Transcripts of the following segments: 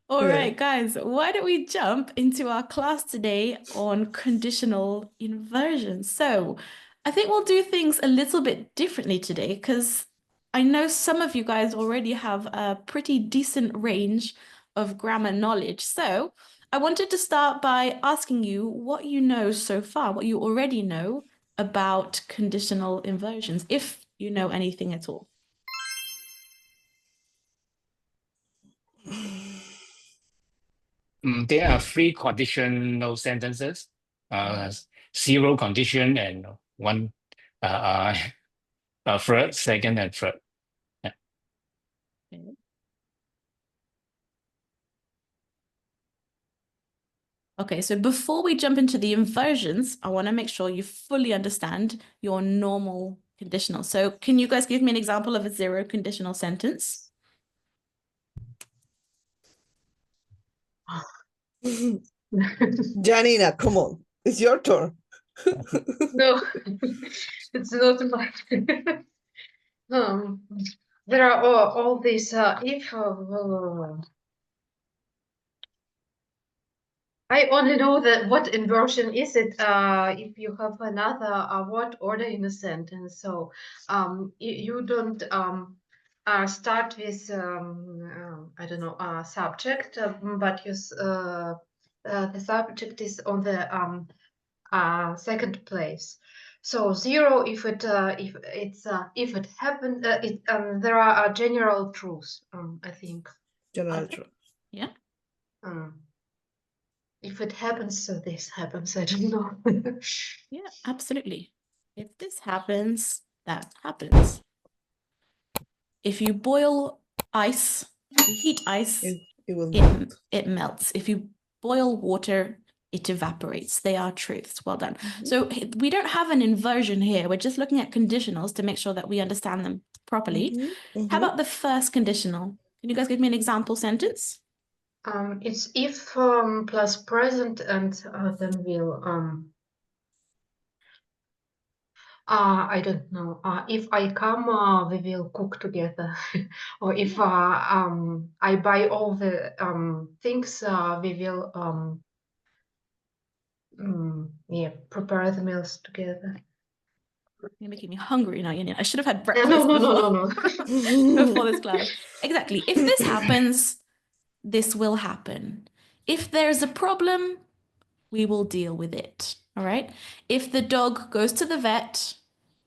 All Yeah. right, guys, why don't we jump into our class today on conditional inversion? So, I think we'll do things a little bit differently today because I know some of you guys already have a pretty decent range of grammar knowledge. So, I wanted to start by asking you what you know so far, what you already know about conditional inversions, if you know anything at all. There are three conditional sentences, zero condition and one third, second, and third. Yeah. Okay, so before we jump into the inversions, I want to make sure you fully understand your normal conditional. So can you guys give me an example of a zero conditional sentence? Janina, come on. It's your turn. No, it's not my. um, there are all these if. I only know that what inversion is it if you have another word order in a sentence. So you don't start with I don't know subject, but the subject is on the second place. So zero if it happened there are general truths I think. General truth. Yeah. If it happens, so this happens. I don't know. Yeah, absolutely. If this happens, that happens. If you boil ice, if you heat ice, it melts. If you boil water, it evaporates. They are truths. Well done. So we don't have an inversion here. We're just looking at conditionals to make sure that we understand them properly. How about the first conditional? Can you guys give me an example sentence? It's if plus present and then will I don't know. If I come, we will cook together. Or if I buy all the things, we will prepare the meals together. You're making me hungry now, Yanni. I should have had No, breakfast no. before this class. Exactly. If this happens, this will happen. If there's a problem, we will deal with it. All right. If the dog goes to the vet,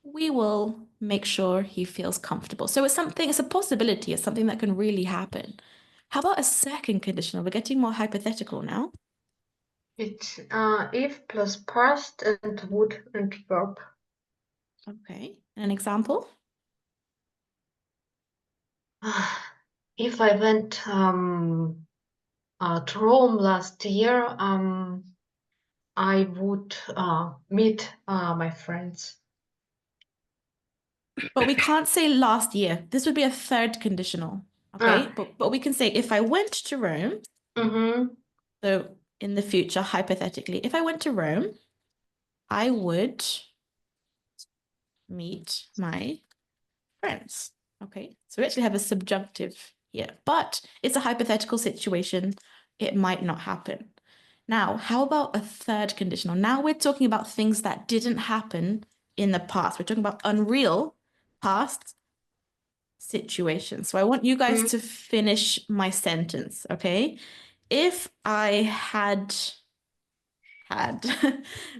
we will make sure he feels comfortable. So it's a possibility, it's something that can really happen. How about a second conditional? We're getting more hypothetical now. It's if plus past and would and verb. Okay. An example? If I went to Rome last year, I would meet my friends. But we can't say last year. This would be a third conditional. Okay. But we can say if I went to Rome. So in the future, hypothetically, if I went to Rome, I would meet my friends. Okay, so we actually have a subjunctive here, but it's a hypothetical situation. It might not happen. Now, how about a third conditional? Now we're talking about things that didn't happen in the past. We're talking about unreal past situations. So I want you guys to finish my sentence, okay? If I had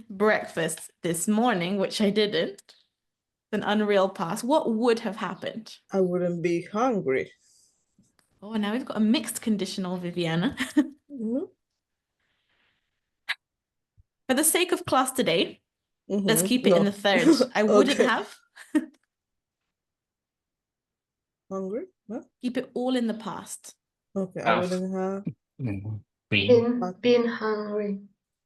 breakfast this morning, which I didn't, an unreal past, what would have happened? I wouldn't be hungry. Oh, now we've got a mixed conditional, Viviana. For the sake of class today, let's keep it in the third. I wouldn't have. Hungry? Huh? Keep it all in the past. Okay, I wouldn't have been hungry.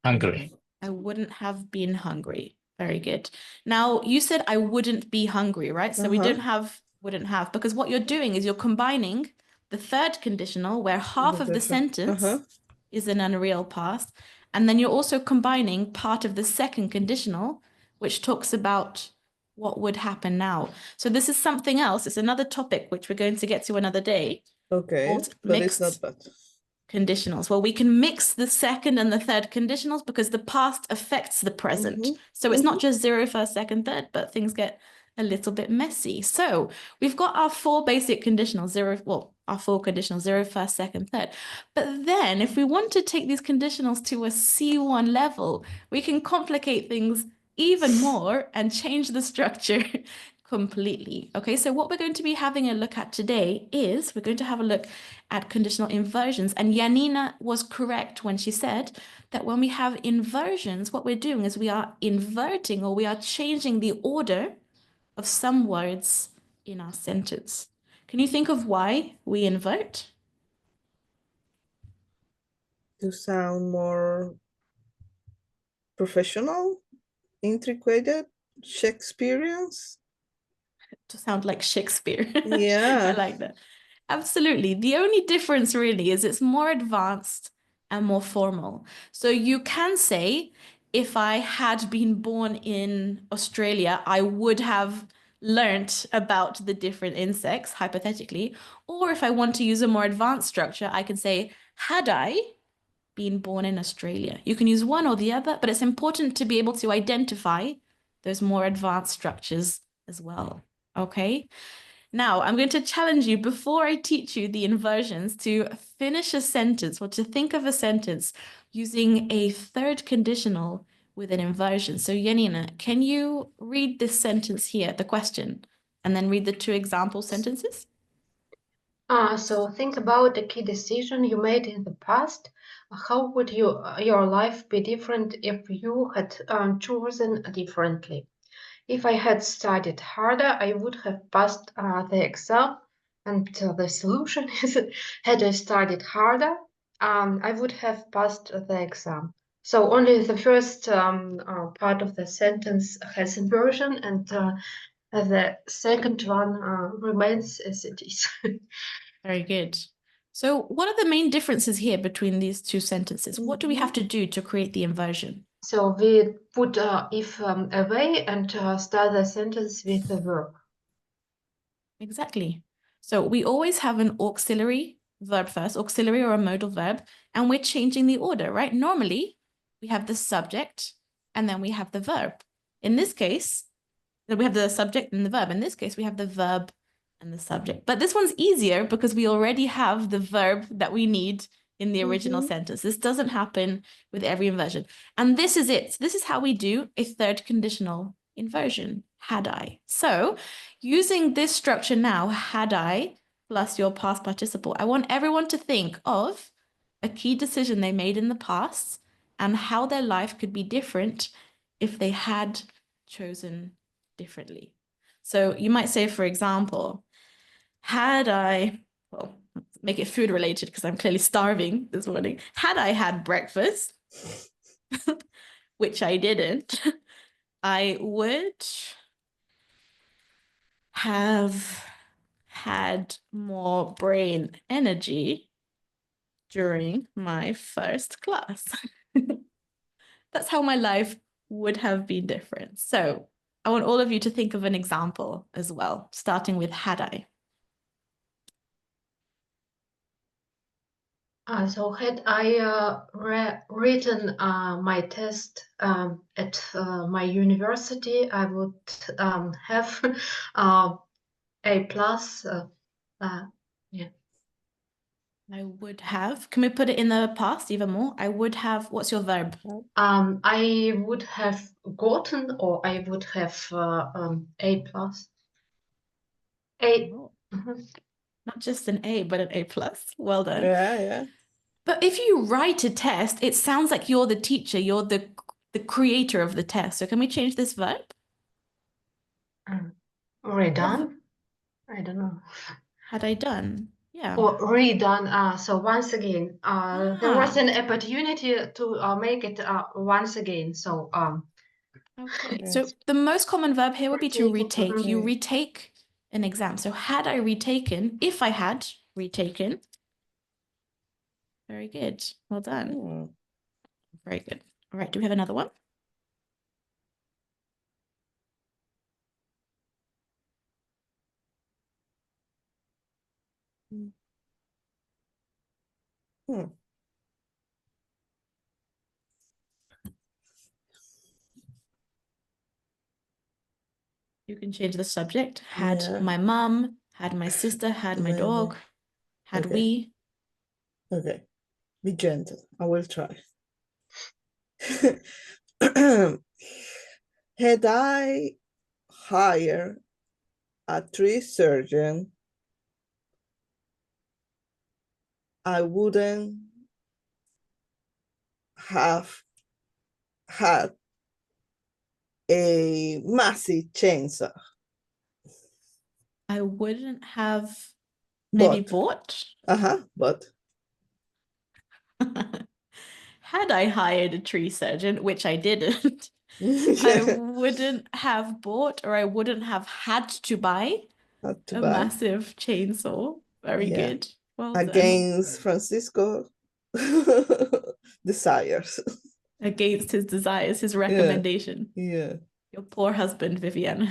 Hungry. I wouldn't have been hungry. Very good. Now, you said I wouldn't be hungry, right? So we don't have wouldn't have, because what you're doing is you're combining the third conditional where half of the sentence is an unreal past, and then you're also combining part of the second conditional, which talks about what would happen now. So this is something else. It's another topic which we're going to get to another day. Okay, but it's not bad. conditionals? Well, we can mix the second and the third conditionals because the past affects the present. So it's not just 0, first, second, third, but things get a little bit messy. So we've got our 4 basic conditionals, 0, well, our 4 conditionals, 0, first, second, third. But then if we want to take these conditionals to a C1 level, we can complicate things even more and change the structure completely. Okay, so what we're going to be having a look at today is we're going to have a look at conditional inversions. And Janina was correct when she said that when we have inversions, what we're doing is we are inverting, or we are changing the order of some words in our sentence. Can you think of why we invert? To sound more professional, intricate, Shakespearean. To sound like Shakespeare. Yeah. I like that. Absolutely. The only difference really is it's more advanced and more formal. So you can say, if I had been born in Australia, I would have learnt about the different insects, hypothetically. Or if I want to use a more advanced structure, I can say, had I been born in Australia? You can use one or the other, but it's important to be able to identify those more advanced structures as well. Okay? Now, I'm going to challenge you before I teach you the inversions to finish a sentence or to think of a sentence using a third conditional with an inversion. So, Janina, can you read this sentence here, the question, and then read the 2 example sentences? So think about a key decision you made in the past. How would your life be different if you had chosen differently? If I had studied harder, I would have passed the exam. And the solution is, had I studied harder, I would have passed the exam. So only the first part of the sentence has inversion, and the second one remains as it is. Very good. So what are the main differences here between these 2 sentences? What do we have to do to create the inversion? So we put if away and start the sentence with the verb. Exactly. So we always have an auxiliary verb first, auxiliary or a modal verb, and we're changing the order, right? Normally, we have the subject and then we have the verb. In this case, we have the subject and the verb. In this case, we have the verb and the subject. But this one's easier because we already have the verb that we need in the original sentence. This doesn't happen with every inversion. And this is it. This is how we do a third conditional inversion, had I. So using this structure now, had I plus your past participle, I want everyone to think of a key decision they made in the past and how their life could be different if they had chosen differently. So you might say, for example, had I, well, make it food related because I'm clearly starving this morning. Had I had breakfast, which I didn't, I would have had more brain energy during my first class. That's how my life would have been different. So I want all of you to think of an example as well, starting with had I. So had I written my test at my university, I would have A plus. Yeah. I would have. Can we put it in the past even more? I would have. What's your verb? I would have gotten, or I would have A plus. A. Oh, not just an A, but an A plus. Well done. Yeah. But if you write a test, it sounds like you're the teacher, you're the creator of the test. So can we change this verb? Redone? I don't know. Had I done? Yeah. Or redone. So once again, there was an opportunity to make it once again. So Okay. Yes. So the most common verb here would be to Retaken. retake. You retake an exam. So had I retaken, if I had retaken. Very good. Well done. Very good. All right. Do we have another one? You can change the subject. Had Yeah. my mom, had my sister, had my My dog, mom. had Okay. we. Okay. Be gentle. I will try. Had I hired a tree surgeon, I wouldn't have had a massive chainsaw. I wouldn't have maybe bought. But Had I hired a tree surgeon, which I didn't, I yeah, wouldn't have bought or I wouldn't have had to buy had to a buy. massive chainsaw. Very Yeah. good. Well done. Against Francisco desires. Against his desires, his recommendation. Yeah. Your poor husband, Vivian.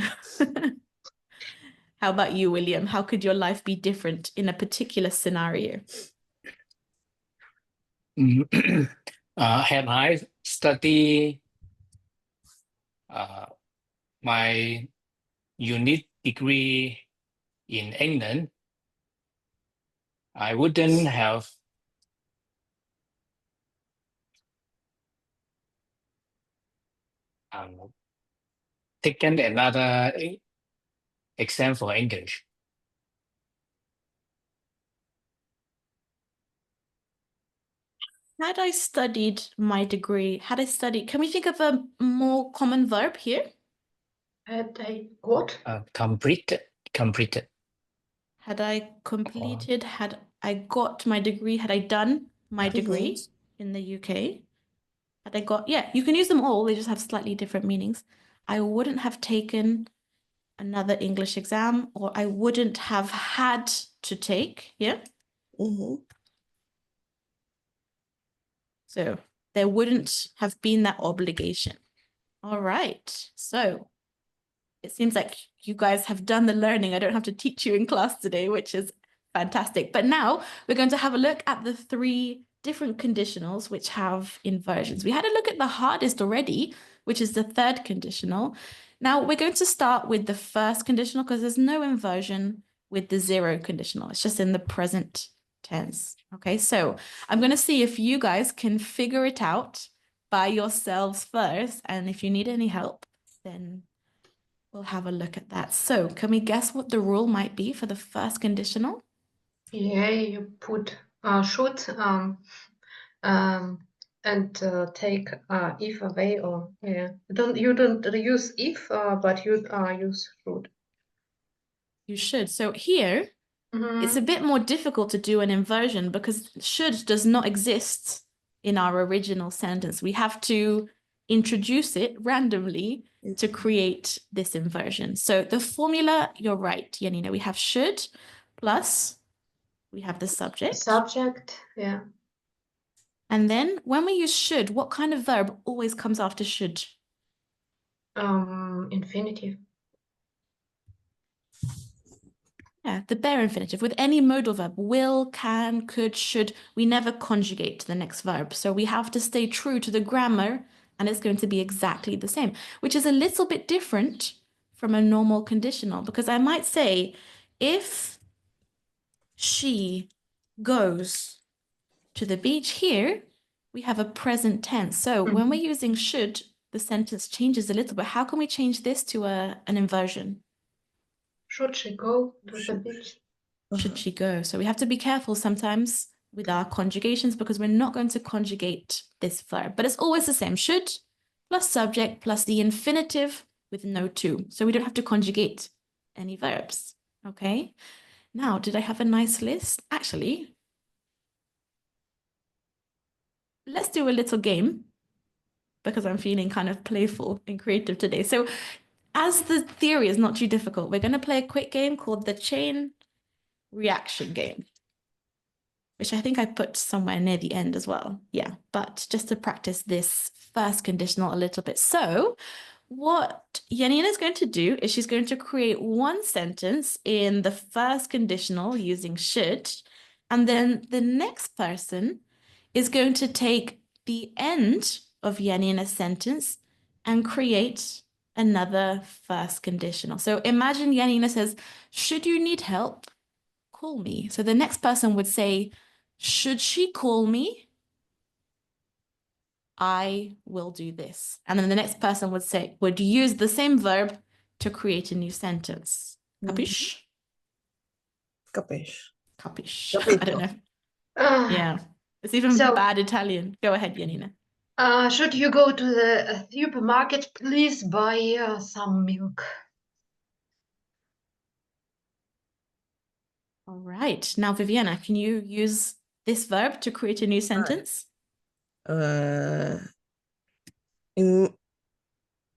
How about you, William? How could your life be different in a particular scenario? Had I studied my unit degree in England, I wouldn't have taken another exam for English. Had I studied my degree, can we think of a more common verb here? Had I got? Completed. Had I completed, had I got my degree, had I done my degree in the UK? Had I got, yeah, you can use them all, they just have slightly different meanings. I wouldn't have taken another English exam, or I wouldn't have had to take, yeah? So there wouldn't have been that obligation. All right, so it seems like you guys have done the learning. I don't have to teach you in class today, which is fantastic. But now we're going to have a look at the 3 different conditionals which have inversions. We had a look at the hardest already, which is the 3rd conditional. Now we're going to start with the 1st conditional because there's no inversion with the 0 conditional. It's just in the present tense. Okay, so I'm going to see if you guys can figure it out by yourselves first. And if you need any help, then we'll have a look at that. So can we guess what the rule might be for the 1st conditional? Yeah, you put should and take if away, or yeah. You don't use if, but you use should. You should. So here, it's a bit more difficult to do an inversion because should does not exist in our original sentence. We have to introduce it randomly to create this inversion. So the formula, you're right, Janina, we have should plus we have the subject. Subject, yeah. And then when we use should, what kind of verb always comes after should? Infinitive. Yeah, the bare infinitive. With any modal verb, will, can, could, should, we never conjugate to the next verb. So we have to stay true to the grammar and it's going to be exactly the same, which is a little bit different from a normal conditional because I might say, if she goes to the beach here, we have a present tense. So when we're using should, the sentence changes a little bit. How can we change this to an inversion? Should she go to the beach? Should she go? So we have to be careful sometimes with our conjugations because we're not going to conjugate this verb, but it's always the same. Should plus subject plus the infinitive with no to. So we don't have to conjugate any verbs. Okay. Now, did I have a nice list? Actually, let's do a little game because I'm feeling kind of playful and creative today. So as the theory is not too difficult, we're going to play a quick game called the chain reaction game, which I think I put somewhere near the end as well. Yeah, but just to practice this 1st conditional a little bit. So what Janina is going to do is she's going to create one sentence in the 1st conditional using should, and then the next person is going to take the end of Janina's sentence and create another first conditional. So imagine Janina says, should you need help, call me. So the next person would say, should she call me? I will do this. And then the next person would use the same verb to create a new sentence. Capish? Capish. Capish. I don't know. Yeah. It's even So- bad Italian. Go ahead, Janina. Should you go to the supermarket, please buy some milk. All right. Now, Viviana, can you use this verb to create a new sentence? In,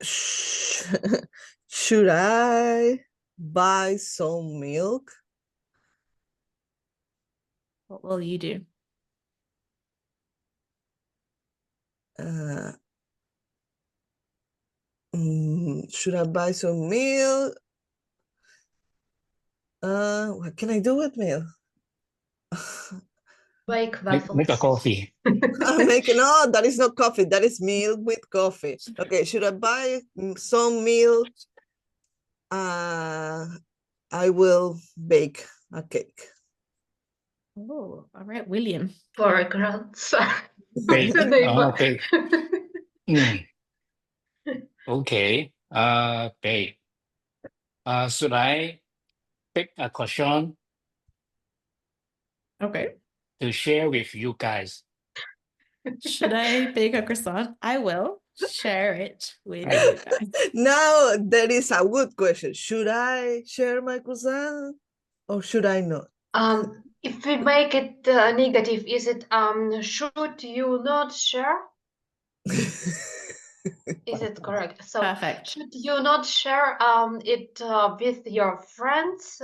should I buy some milk? What will you do? Should I buy some milk? What can I do with milk? Bake Make a waffles. coffee. I'm making, no, that is not coffee. That is milk with coffee. Okay, should I buy some milk? I will bake a cake. Oh, all right, William. For a grandson. Bake. The neighbor. Okay. Mm. Okay. Bake. Should I pick a croissant Okay. to share with you guys? Should I bake a croissant? I will share it with you guys. Now, that is a good question. Should I share my croissant or should I not? If we make it negative, is it should you not share? Is it correct? So Perfect. should you not share it with your friends?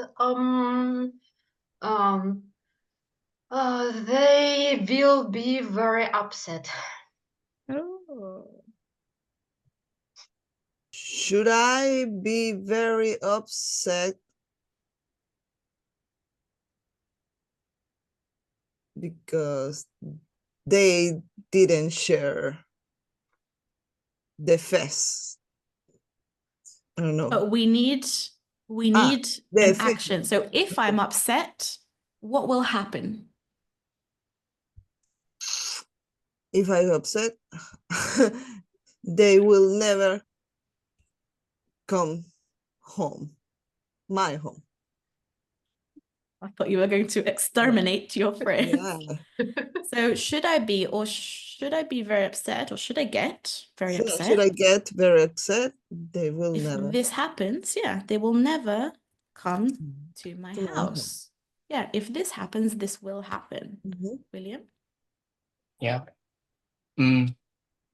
They will be very upset. Oh. Should I be very upset because they didn't share the fest? I don't know. But we need the an feedback. action. So if I'm upset, what will happen? If I'm upset, they will never come home, my home. I thought you were going to exterminate your friend. Yeah. So should I be very upset or should I get very So upset? should I get very upset? They will If never. this happens, yeah, they will never come to my To my house. Yeah, if this happens, this will happen. Mhm. William? Yeah.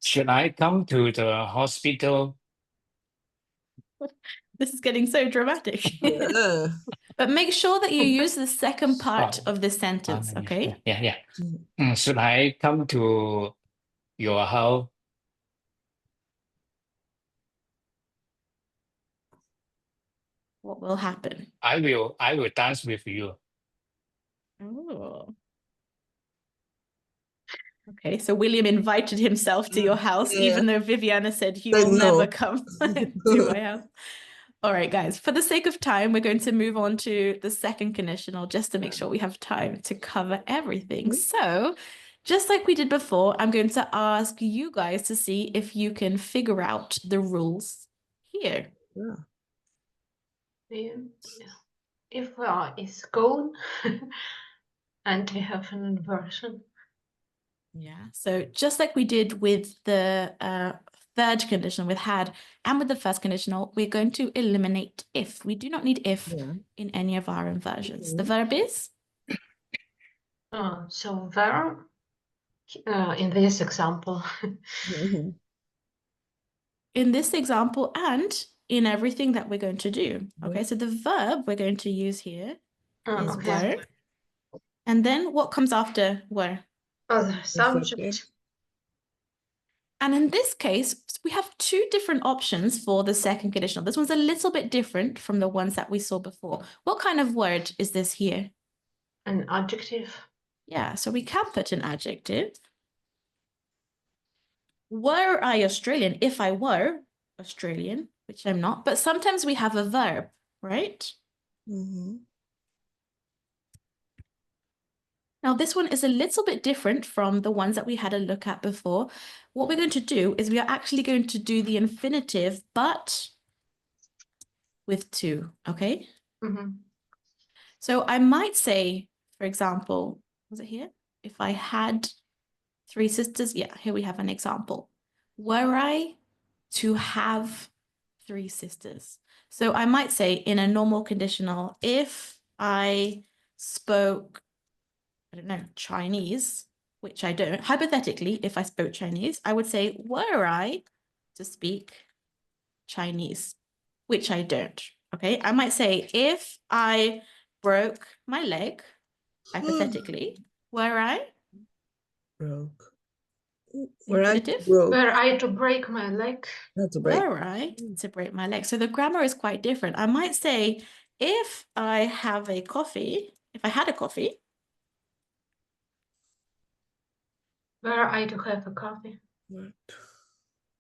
Should I come to the hospital? This is getting so dramatic. Yeah. But make sure that you use the second part Oh. of the sentence, okay? Yeah. Mhm. Should I come to your house? What will happen? I will dance with you. Oh. Okay, so William invited himself to your house, Yeah. even though Viviana said he Said will never no. come to my house. All right, guys, for the sake of time, we're going to move on to the second conditional just to make sure we have time to cover everything. So just like we did before, I'm going to ask you guys to see if you can figure out the rules here. Yeah. If is gone and we have an inversion. Yeah, so just like we did with the third conditional with had and with the first conditional, we're going to eliminate if. We do not need if Yeah. in any of our inversions. The Mhm. verb is? So where in this example? Mhm. In this example and in everything that we're going to do. Okay, so the verb we're going to use here is Okay. were. And then what comes after were? Other subject. And in this case, we have two different options for the second conditional. This one's a little bit different from the ones that we saw before. What kind of word is this here? An adjective. Yeah, so we can put an adjective. Were I Australian? If I were Australian, which I'm not. But sometimes we have a verb, right? Mhm. Now, this one is a little bit different from the ones that we had a look at before. What we're going to do is we are actually going to do the infinitive, but with to, okay? Mhm. So I might say, for example, was it here? If I had 3 sisters, yeah, here we have an example. Were I to have 3 sisters? So I might say in a normal conditional, if I spoke, I don't know, Chinese, which I don't, hypothetically, if I spoke Chinese, I would say, were I to speak Chinese, which I don't, okay? I might say, if I broke my leg, hypothetically, were I Broke. the Were I infinitive? broke? Were I to break my leg? Not to break. Were I to break my leg? So the grammar is quite different. I might say, if I have a coffee, if I had a coffee, Were I to have a coffee? What?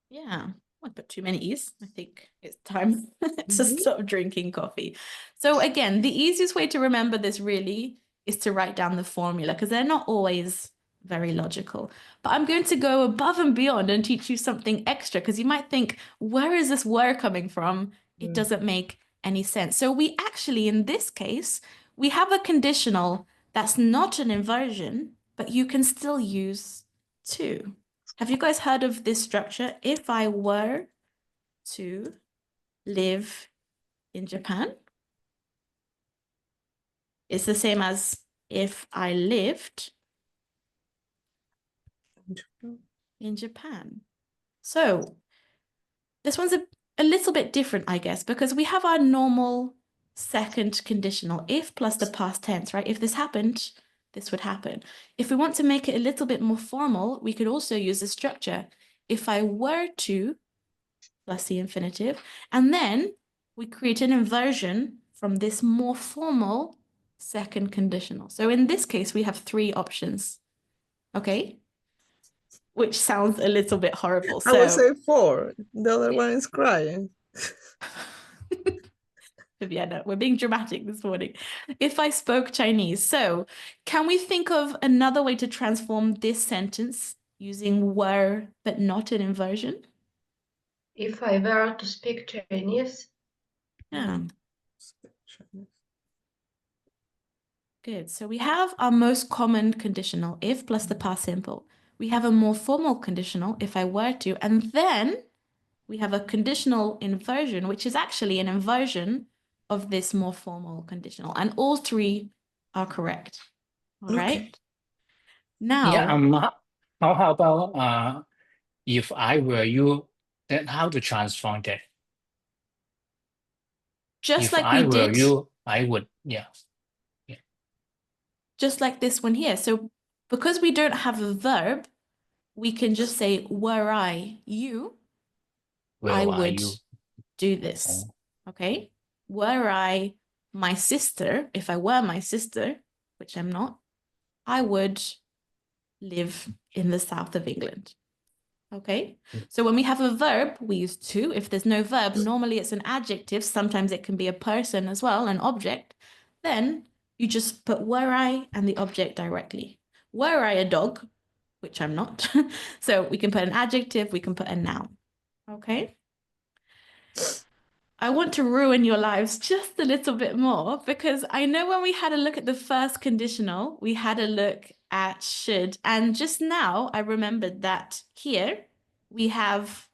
yeah, I put too many E's. I think it's time to Mhm. stop drinking coffee. So again, the easiest way to remember this really is to write down the formula because they're not always very logical. But I'm going to go above and beyond and teach you something extra because you might think, where is this were coming from? It Yeah. doesn't make any sense. So we actually, in this case, we have a conditional that's not an inversion, but you can still use to. Have you guys heard of this structure? If I were to live in Japan, it's the same as if I lived in Japan. So this one's a little bit different, I guess, because we have our normal second conditional, if plus the past tense, right? If this happened, this would happen. If we want to make it a little bit more formal, we could also use the structure. If I were to plus the infinitive, and then we create an inversion from this more formal second conditional. So in this case, we have 3 options, okay? Which sounds a little bit horrible. I would So say 4. The other one is crying. yeah, no, we're being dramatic this morning. If I spoke Chinese, so can we think of another way to transform this sentence using were but not an inversion? If I were to speak Chinese, Yeah. Good. So we have our most common conditional, if plus the past simple. We have a more formal conditional, if I were to, and then we have a conditional inversion, which is actually an inversion of this more formal conditional. And all 3 are correct. All Okay. right. Now, Yeah, how about if I were you, then how to transform that? just If like I we were did, you, I would, yeah. just like this one here. So because we don't have a verb, we can just say, were I you, Where I are would you? do this. Okay. Were I my sister, if I were my sister, which I'm not, I would live in the south of England. Okay. So when we have a verb, we use to. If there's no verb, normally it's an adjective. Sometimes it can be a person as well, an object. Then you just put were I and the object directly. Were I a dog, which I'm not. So we can put an adjective, we can put a noun. Okay. I want to ruin your lives just a little bit more because I know when we had a look at the first conditional, we had a look at should. And just now I remembered that here we have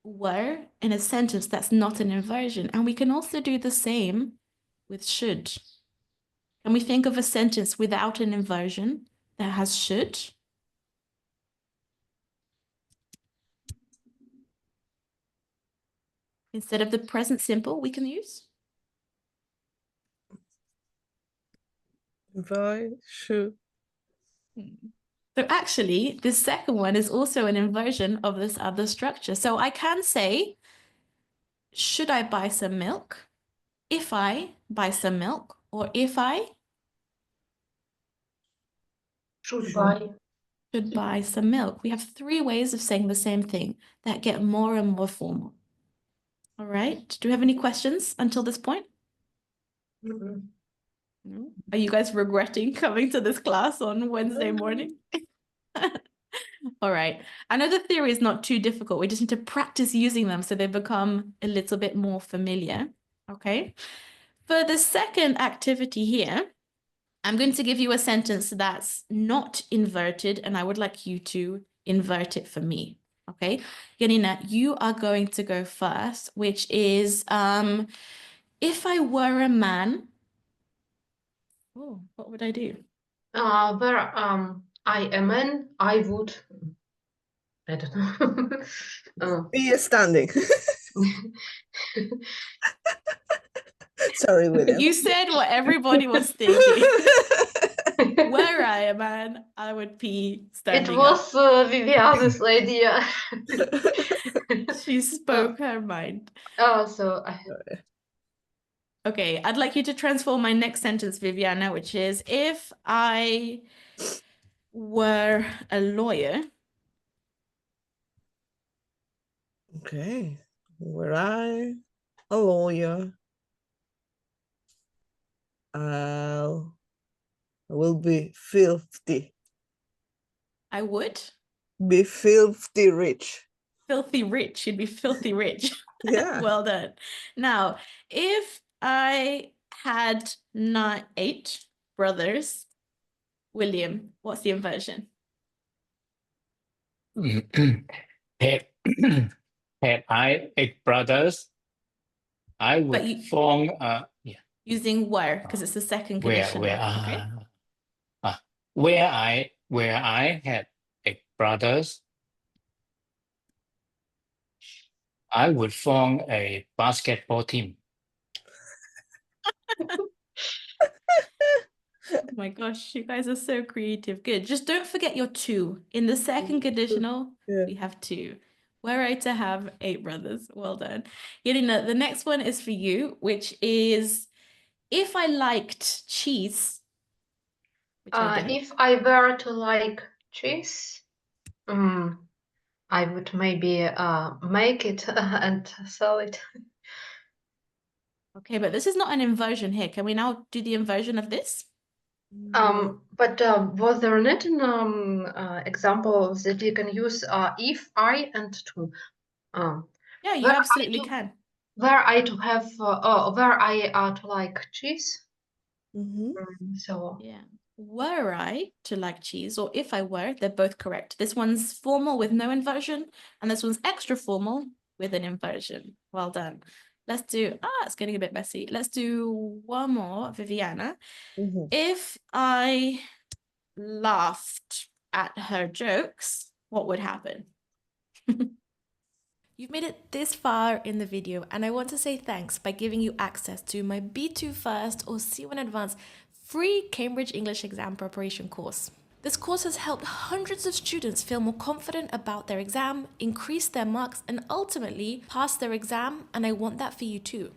were in a sentence that's not an inversion. And we can also do the same with should. Can we think of a sentence without an inversion that has should? Instead of the present simple, we can use If I should. So actually, this second one is also an inversion of this other structure. So I can say, should I buy some milk? If I buy some milk, or if I should buy. should buy some milk. We have 3 ways of saying the same thing that get more and more formal. All right. Do we have any questions until this point? Mm-mm. No? Are you guys regretting coming to this class on Wednesday morning? All right. I know the theory is not too difficult. We just need to practice using them so they become a little bit more familiar. Okay. For the second activity here, I'm going to give you a sentence that's not inverted, and I would like you to invert it for me. Okay. Janina, you are going to go first, which is if I were a man, oh, what would I do? Where I am in, I would, I don't know. Be standing. Sorry, William. You said what everybody was thinking. Were I a man, I would be It standing was Viviana's idea. up. She spoke her mind. Oh, so I, Okay, I'd like you to transform my next sentence, Viviana, which is if I were a lawyer, Okay. Were I a lawyer, I will be filthy. I would. Be filthy rich. Filthy rich. You'd be filthy rich. Yeah. Well done. Now, if I had not 8 brothers, William, what's the inversion? Had had I 8 brothers, I would you- form yeah, Using were, because it's the second conditional. Okay. where I had 8 brothers, I would form a basketball team. Oh my gosh, you guys are so creative. Good. Just don't forget your 2. In the second conditional, Yeah. we have 2. Were I to have 8 brothers. Well done. Yelena, the next one is for you, which is if I liked cheese, which I don't. if I were to like cheese, I would maybe make it and sell it. Okay, but this is not an inversion here. Can we now do the inversion of this? But was there not an example that you can use if I and to? Yeah, you Where I absolutely do- can. Where I to have where I to like cheese. Mhm. So Yeah. Were I to like cheese, or if I were, they're both correct. This one's formal with no inversion, and this one's extra formal with an inversion. Well done. Let's do, it's getting a bit messy. Let's do one more, Viviana. Mhm. If I laughed at her jokes, what would happen? You've made it this far in the video, and I want to say thanks by giving you access to my B2 First or C1 Advanced free Cambridge English exam preparation course. This course has helped hundreds of students feel more confident about their exam, increase their marks, and ultimately pass their exam, and I want that for you too.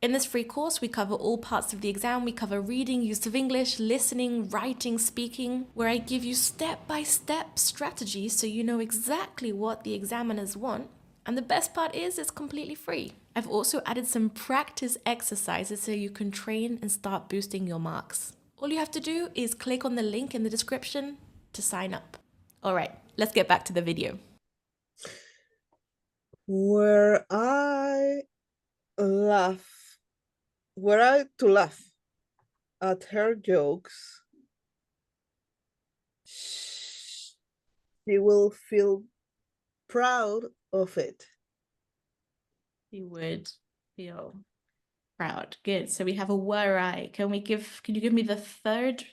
In this free course, we cover all parts of the exam. We cover reading, use of English, listening, writing, speaking, where I give you step-by-step strategies so you know exactly what the examiners want. And the best part is it's completely free. I've also added some practice exercises so you can train and start boosting your marks. All you have to do is click on the link in the description to sign up. All right, let's get back to the video. Were I to laugh at her jokes, she will feel proud of it. You would feel proud. Good. So we have a were I. Can you give me the third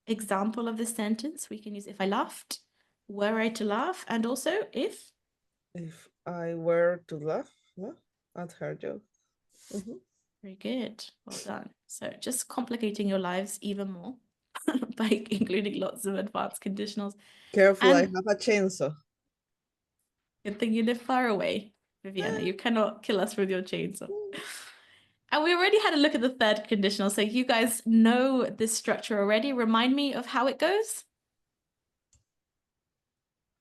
example of the sentence? We can use if I laughed, were I to laugh, and also if I were to laugh at her jokes. Mhm. Very good. Well done. So just complicating your lives even more by including lots of advanced conditionals. Careful, I And- have a chainsaw. Good thing you live far away, Viviana. You cannot kill us with your chainsaw. And we already had a look at the third conditional, so you guys know this structure already. Remind me of how it goes.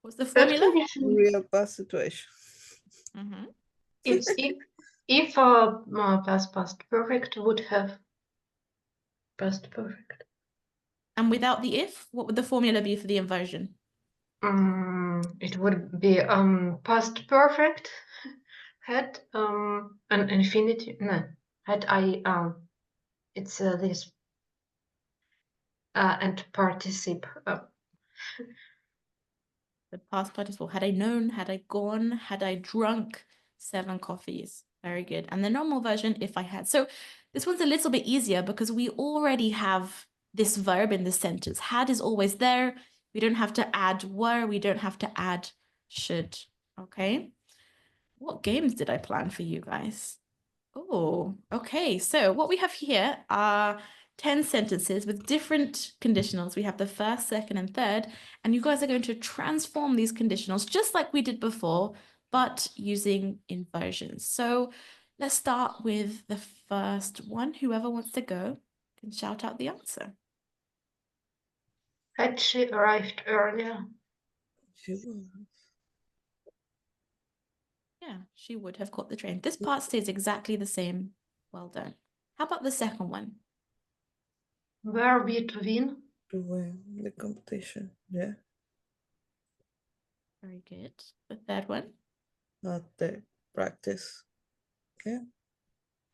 What's the third formula? condition, Real past situation. Mhm. it's if if past perfect would have past perfect. And without the if, what would the formula be for the inversion? It would be past perfect had an infinity. No, had I it's this and participle. The past participle, had I known, had I gone, had I drunk 7 coffees. Very good. And the normal version, if I had. So this one's a little bit easier because we already have this verb in the sentence. Had is always there. We don't have to add were. We don't have to add should. Okay. What games did I plan for you guys? Oh, okay. So what we have here are 10 sentences with different conditionals. We have the first, second, and third, and you guys are going to transform these conditionals just like we did before, but using inversions. So let's start with the first one. Whoever wants to go can shout out the answer. Had she arrived earlier? Yeah, she would have caught the train. This part stays exactly the same. Well done. How about the second one? Were we to win? To win the competition, yeah. Very good. The third one? Not the practice. Yeah.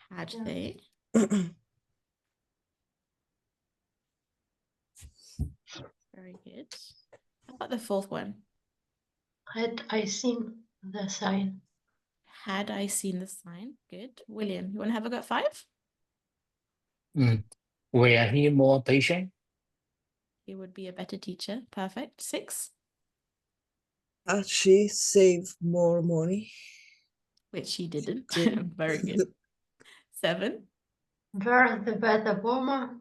Had Yeah. they? Very good. How about the fourth one? Had I seen the sign? Had I seen the sign? Good. William, you want to have a go at 5? Were he more patient? He would be a better teacher. Perfect. 6, Had she saved more money? which he didn't. Didn't. Very good. 7, Were the weather warmer?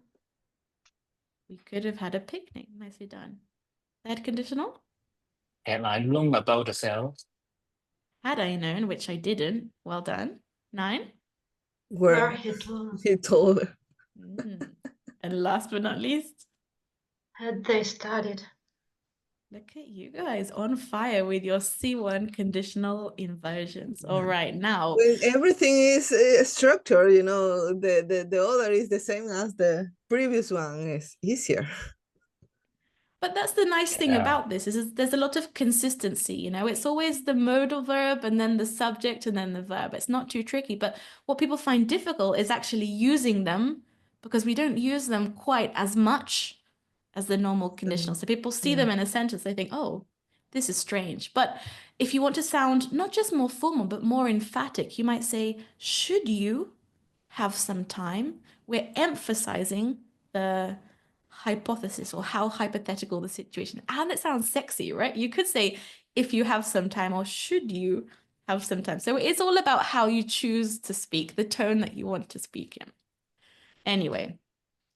we could have had a picnic. Nicely done. Third conditional? Had I known about the sales? Had I known, which I didn't. Well done. 9. Were Where he told? he told her. And last but not least, Had they studied? look at you guys on fire with your C1 conditional inversions. All right, now. When everything is structured, you know, the other is the same as the previous one. Is easier. But that's the nice thing Yeah. about this is there's a lot of consistency, you know, it's always the modal verb and then the subject and then the verb. It's not too tricky, but what people find difficult is actually using them because we don't use them quite as much as the normal conditional. So people see them in a sentence, they think, oh, this is strange. But if you want to sound not just more formal, but more emphatic, you might say, should you have some time? We're emphasizing the hypothesis or how hypothetical the situation, and it sounds sexy, right? You could say if you have some time or should you have some time. So it's all about how you choose to speak, the tone that you want to speak in. Anyway,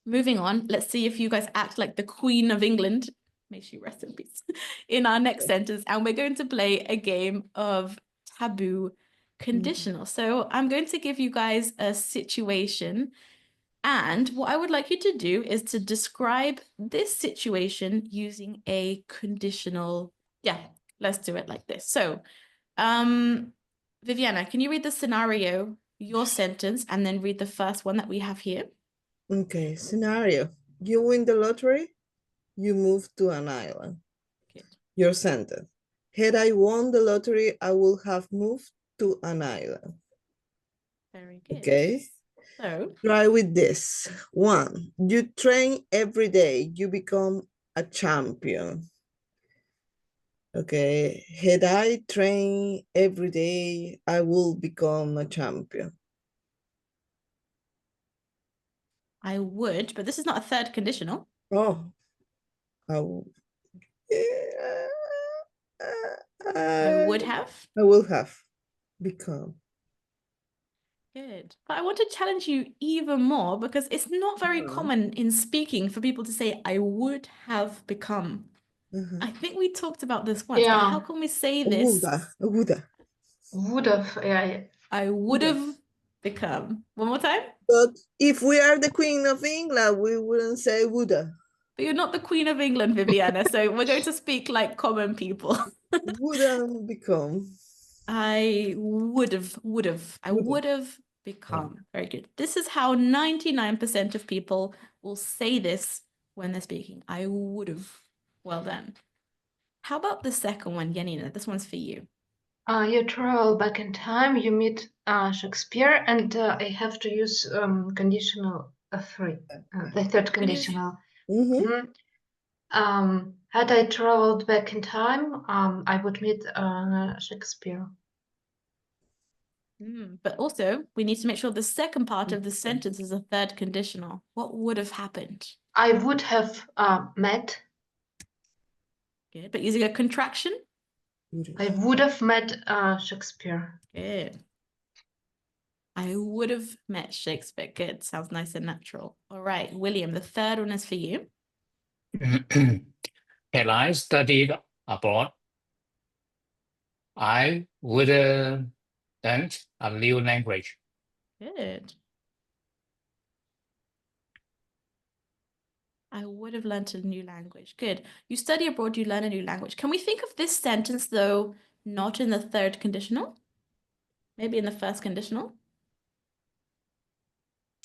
moving on, let's see if you guys act like the Queen of England, may she rest in peace, in our next sentence, and we're going to play a game of taboo conditional. So I'm going to give you guys a situation, and what I would like you to do is to describe this situation using a conditional. Yeah, let's do it like this. So, Viviana, can you read the scenario, your sentence, and then read the first one that we have here? Okay, scenario. You win the lottery, you move to an island. Good. Your sentence. Had I won the lottery, I would have moved to an island. Very good. Okay. So, Try with this. 1, you train every day, you become a champion. Okay, had I trained every day, I will become a champion. I would, but this is not a third conditional. Oh, I will. You would have. I will have become. Good. But I want to challenge you even more because it's not very common in speaking for people to say, I would have become. I think we talked about this once, but how can we say this? Would have, yeah. I would have become. One more time. But if we are the Queen of England, we wouldn't say woulda. But you're not the Queen of England, Viviana, so we're going to speak like common people. Woulda become. I would have become. Very good. This is how 99% of people will say this when they're speaking. I would have. Well done. How about the second one, Janina? This one's for you. You travel back in time, you meet Shakespeare, and I have to use conditional three, the third conditional. Mhm. Had I traveled back in time, I would meet Shakespeare. But also, we need to make sure the second part of the sentence is a third conditional. What would have happened? I would have met. Good. But using a contraction? I would have met Shakespeare. Good. I would have met Shakespeare. Good. Sounds nice and natural. All right, William, the third one is for you. Had I studied abroad, I would learn a new language. Good. I would have learned a new language. Good. You study abroad, you learn a new language. Can we think of this sentence, though, not in the third conditional? Maybe in the first conditional?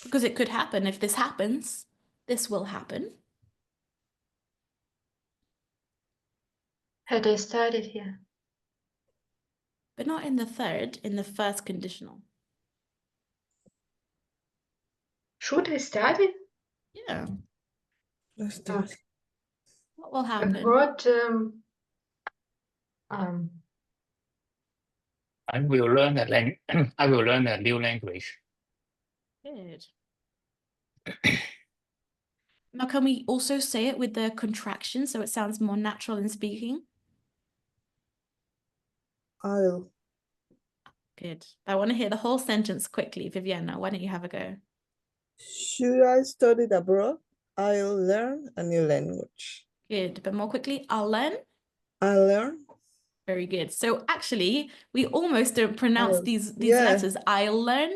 Because it could happen. If this happens, this will happen. Had I studied here? But not in the third, in the first conditional. Should I study? Yeah. Let's do it. What will happen? Abroad, I will learn I will learn a new language. Good. Now, can we also say it with the contraction so it sounds more natural in speaking? I'll. Good. I want to hear the whole sentence quickly. Viviana, why don't you have a go? Should I study abroad? I'll learn a new language. Good. But more quickly, I'll learn. I'll learn. Very good. So actually, we almost don't pronounce these yeah. letters. I'll learn.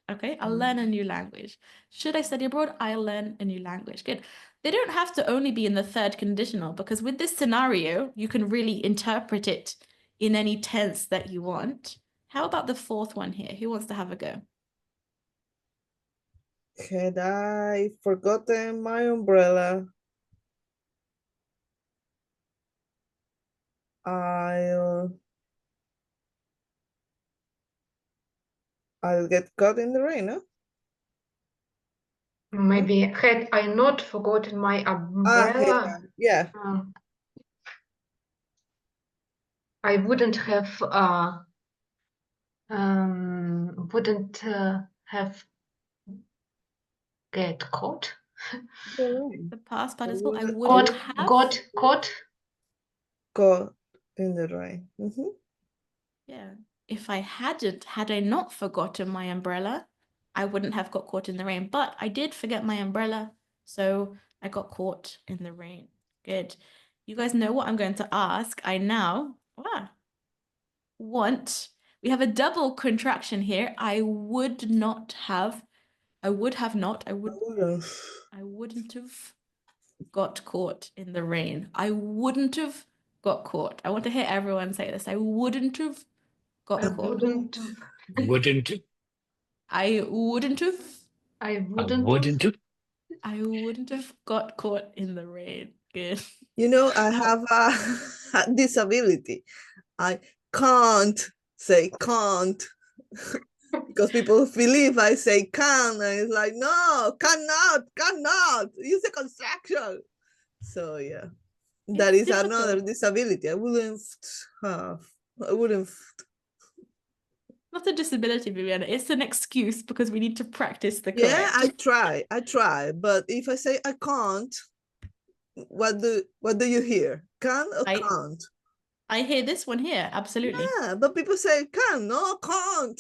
Okay, I'll learn a new language. Should I study abroad? I'll learn a new language. Good. They don't have to only be in the third conditional, because with this scenario, you can really interpret it in any tense that you want. How about the fourth one here? Who wants to have a go? Had I forgotten my umbrella? I'll get caught in the rain, huh? maybe had I not forgotten my umbrella, yeah. I wouldn't have get caught. The past participle. I wouldn't- wouldn't have. Got caught. Caught in the rain. Yeah. If I had I not forgotten my umbrella, I wouldn't have got caught in the rain. But I did forget my umbrella, so I got caught in the rain. Good. You guys know what I'm going to ask. I now want. We have a double contraction here. I would not have. I would have not. I wouldn't have got caught in the rain. I wouldn't have got caught. I want to hear everyone say this. I wouldn't have got I caught. wouldn't. Wouldn't. I wouldn't have. I Wouldn't. I wouldn't have got caught in the rain. Good. You know, I have a disability. I can't say can't because people believe I say can, and it's like, no, cannot. Use a contraction. So yeah, that It's is another difficult. disability. I wouldn't have. Not a disability, Viviana. It's an excuse because we need to practice the Yeah, correct. I try. But if I say I can't, what do you hear? Can or can't? I hear this one here, absolutely. Yeah, but people say can, no, can't.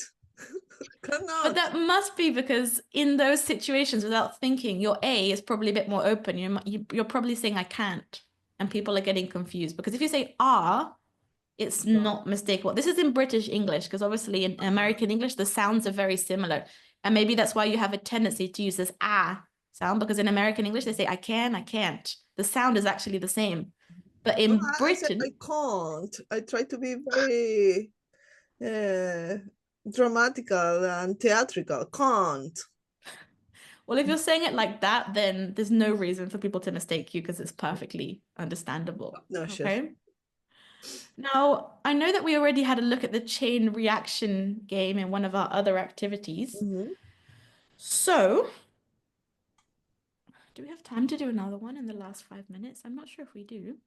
Cannot. But that must be because in those situations, without thinking, your A is probably a bit more open. You're probably saying I can't, and people are getting confused. Because if you say are, it's not mistakable. This is in British English, because obviously in American English, the sounds are very similar. And maybe that's why you have a tendency to use this sound, because in American English, they say I can, I can't. The sound is actually the same. But in Britain, I can't. I try to be very dramatical and theatrical. Can't. Well, if you're saying it like that, then there's no reason for people to mistake you because it's perfectly understandable. No, sure. Okay. Now, I know that we already had a look at the chain reaction game in one of our other activities. So, do we have time to do another one in the last 5 minutes? I'm not sure if we do.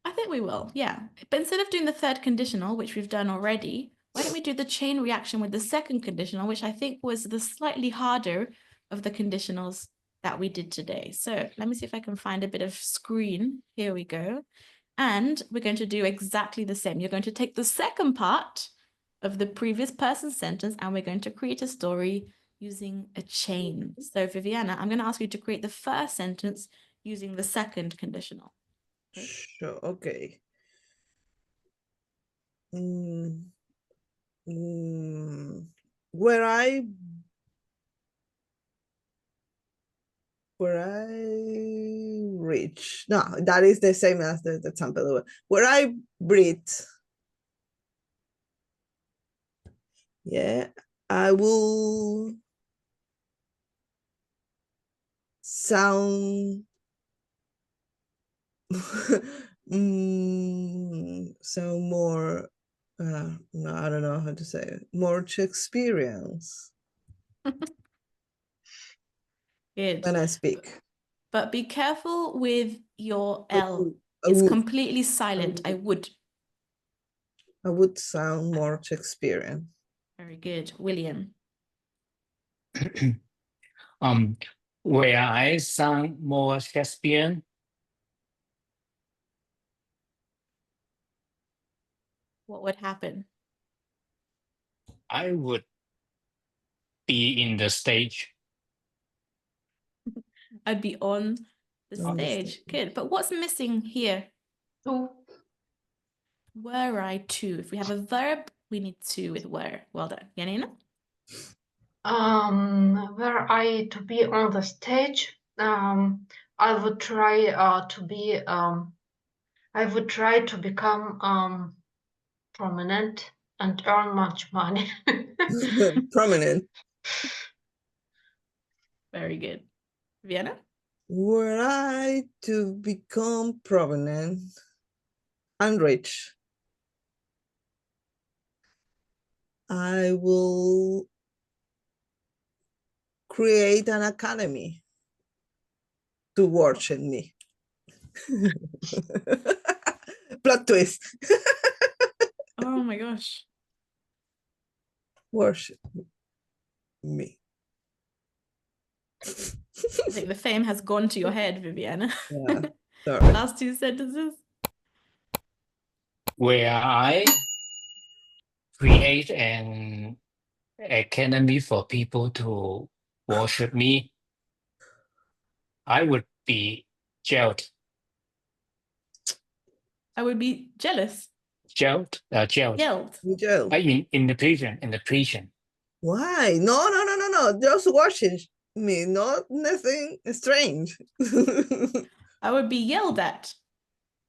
I think we will, yeah. But instead of doing the third conditional, which we've done already, why don't we do the chain reaction with the second conditional, which I think was the slightly harder of the conditionals that we did today. So let me see if I can find a bit of screen. Here we go. And we're going to do exactly the same. You're going to take the second part of the previous person sentence and we're going to create a story using a chain. So Viviana, I'm going to ask you to create the first sentence using the second conditional. Okay. Sure, okay. Where I reach. No, that is the same as the example. Where I breathe. Yeah, I will sound so more no, I don't know how to say it. More experience. Good. When I speak. But be careful with your L. I It's would. completely silent. I would. I would sound more Shakespearean. Very good. William. Where I sound more Shakespearean, What would happen? I would be in the stage. I'd be on the On the stage. stage. Good. But what's missing here? To. Were I to? If we have a verb, we need to with were. Well done. Janina? Were I to be on the stage, I would try to be. I would try to become prominent and earn much money. Prominent. Very good. Vienna? Were I to become prominent and rich, I will create an academy to worship me. Plot twist. Oh my gosh. Worship me. I think the fame has gone to your head, Viviana. Yeah, sorry. Last two sentences. Where I create an academy for people to worship me, I would be jailed. I would be jealous. Jailed. Yelled. Joe. In the prison. Why? No. Just worship me, not nothing strange. I would be yelled at.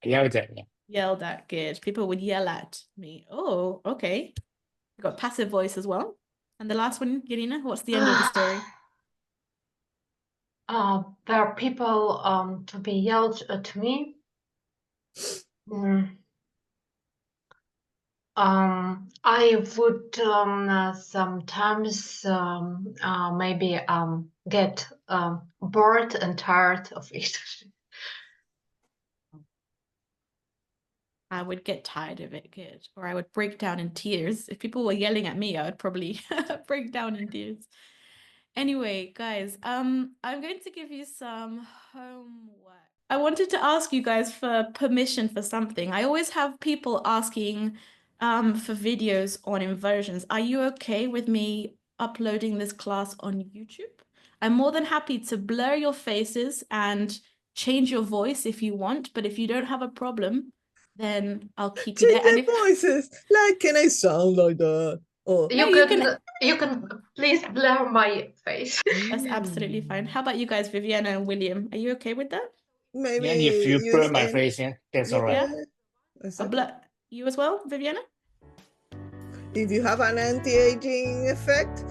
Yelled at. Yelled at. Good. People would yell at me. Oh, okay. You've got passive voice as well. And the last one, Irina, what's the end of the story? There are people to be yelled at me. I would sometimes maybe get bored and tired of it. I would get tired of it, good. Or I would break down in tears. If people were yelling at me, I would probably break down in tears. Anyway, guys, I'm going to give you some homework. I wanted to ask you guys for permission for something. I always have people asking for videos on inversions. Are you okay with me uploading this class on YouTube? I'm more than happy to blur your faces and change your voice if you want, but if you don't have a problem, then I'll keep you there. Change the voices. Like, can I sound like that? Oh. No, You can please blur my face. That's absolutely fine. How about you guys, Viviana and William? Are you okay with that? Maybe Yeah, if you burn my face, yeah, that's all right. Yeah. I'll blur you as well, Viviana? If you have an anti-aging effect,